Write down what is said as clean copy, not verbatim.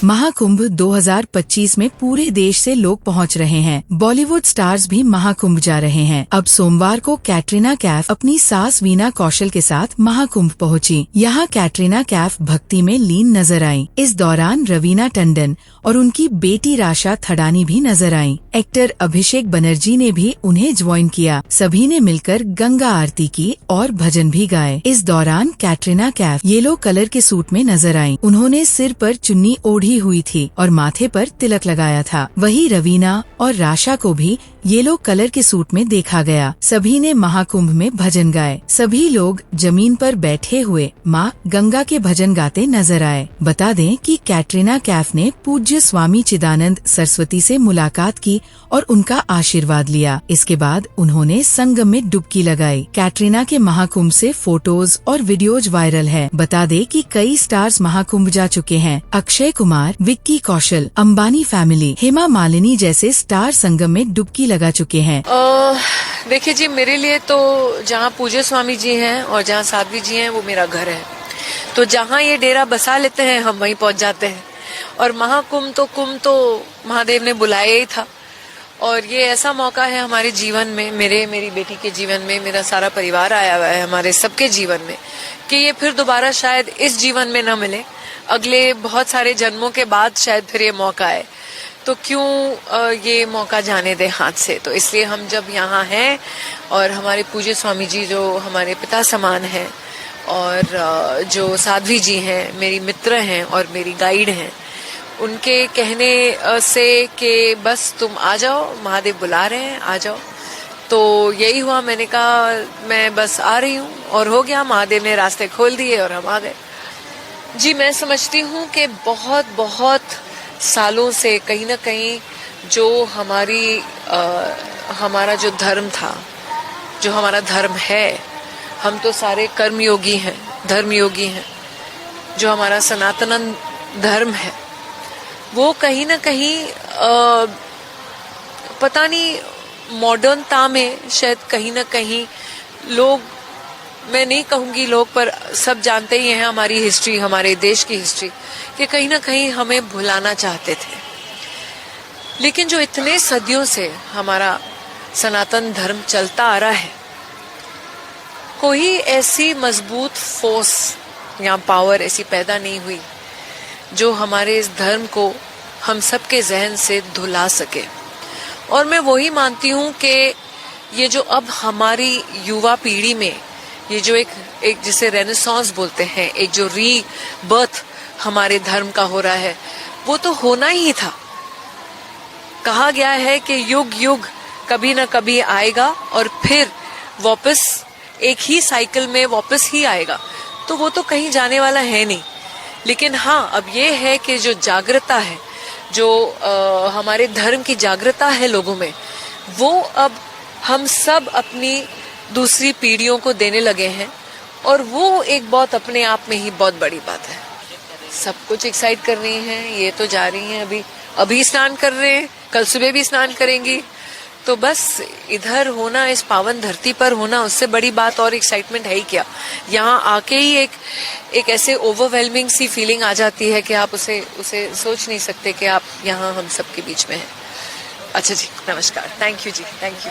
महाकुंभ 2025 में पूरे देश से लोग पहुंच रहे हैं। बॉलीवुड स्टार्स भी महाकुंभ जा रहे हैं। अब सोमवार को कैटरीना कैफ अपनी सास वीना कौशल के साथ महाकुंभ पहुंची। यहाँ कैटरीना कैफ भक्ति में लीन नजर आई। इस दौरान रवीना टंडन और उनकी बेटी राशा थडानी भी नजर आई। एक्टर अभिषेक बनर्जी ने भी उन्हें ज्वाइन किया। सभी ने मिलकर गंगा आरती की और भजन भी गाए। इस दौरान कैटरीना कैफ येलो कलर के सूट में नजर आई। उन्होंने सिर पर चुन्नी ओढ़ी हुई थी और माथे पर तिलक लगाया था। वहीं रवीना और राशा को भी येलो कलर के सूट में देखा गया। सभी ने महाकुंभ में भजन गाए। सभी लोग जमीन पर बैठे हुए माँ गंगा के भजन गाते नजर आए। बता दें कि कैटरीना कैफ ने पूज्य स्वामी चिदानंद सरस्वती से मुलाकात की और उनका आशीर्वाद लिया। इसके बाद उन्होंने संगम में डुबकी लगाई। कैटरीना के महाकुंभ से फोटोज और वीडियोज वायरल है। बता दें कि कई स्टार्स महाकुंभ जा चुके हैं। अक्षय कुमार, विक्की कौशल, अंबानी फैमिली, हेमा मालिनी जैसे स्टार संगम में डुबकी लगा चुके हैं। देखिए जी, मेरे लिए तो जहाँ पूज्य स्वामी जी हैं और जहाँ साध्वी जी हैं वो मेरा घर है। तो जहाँ ये डेरा बसा लेते हैं हम वहीं पहुँच जाते हैं। और महाकुंभ तो महादेव ने बुलाया ही था। और ये ऐसा मौका है हमारे जीवन में, मेरी बेटी के जीवन में, मेरा सारा परिवार आया हुआ है हमारे सबके जीवन में, कि ये फिर दोबारा शायद इस जीवन में न मिले, अगले बहुत सारे जन्मों के बाद शायद फिर ये मौका आए। तो क्यों ये मौका जाने दे हाथ से। तो इसलिए हम जब यहाँ हैं और हमारे पूज्य स्वामी जी जो हमारे पिता समान हैं और जो साध्वी जी हैं मेरी मित्र हैं और मेरी गाइड हैं, उनके कहने से कि बस तुम आ जाओ, महादेव बुला रहे हैं, आ जाओ। तो यही हुआ। मैंने कहा मैं बस आ रही हूँ और हो गया। महादेव ने रास्ते खोल दिए और हम आ गए। जी, मैं समझती हूँ कि बहुत सालों से कहीं ना कहीं जो हमारा जो धर्म था, जो हमारा धर्म है, हम तो सारे कर्मयोगी हैं, धर्मयोगी हैं। जो हमारा सनातन धर्म है वो कहीं ना कहीं पता नहीं मॉडर्नता में शायद कहीं ना कहीं लोग, मैं नहीं कहूँगी लोग, पर सब जानते ही हैं हमारी हिस्ट्री, हमारे देश की हिस्ट्री, कि कहीं ना कहीं हमें भुलाना चाहते थे। लेकिन जो इतने सदियों से हमारा सनातन धर्म चलता आ रहा है, कोई ऐसी मजबूत फोर्स या पावर ऐसी पैदा नहीं हुई जो हमारे इस धर्म को हम सबके जहन से धुला सके। और मैं वही मानती हूँ कि ये जो अब हमारी युवा पीढ़ी में ये जो एक जिसे रेनेसांस बोलते हैं, एक जो रीबर्थ हमारे धर्म का हो रहा है, वो तो होना ही था। कहा गया है कि युग युग कभी ना कभी आएगा और फिर वापस एक ही साइकिल में वापस ही आएगा। तो वो तो कहीं जाने वाला है नहीं। लेकिन हाँ, अब ये है कि जो जागृता है, जो हमारे धर्म की जागृता है लोगों में, वो अब हम सब अपनी दूसरी पीढ़ियों को देने लगे हैं। और वो एक बहुत अपने आप में ही बहुत बड़ी बात है। सब कुछ एक्साइट कर रही हैं, ये तो जा रही हैं, अभी स्नान कर रहे हैं, कल सुबह भी स्नान करेंगी। तो बस इधर होना, इस पावन धरती पर होना, उससे बड़ी बात और एक्साइटमेंट है ही क्या। यहाँ आके ही एक ऐसे ओवरवेलमिंग सी फीलिंग आ जाती है कि आप उसे सोच नहीं सकते कि आप यहाँ हम सबके बीच में हैं। अच्छा जी, नमस्कार, थैंक यू जी, थैंक यू।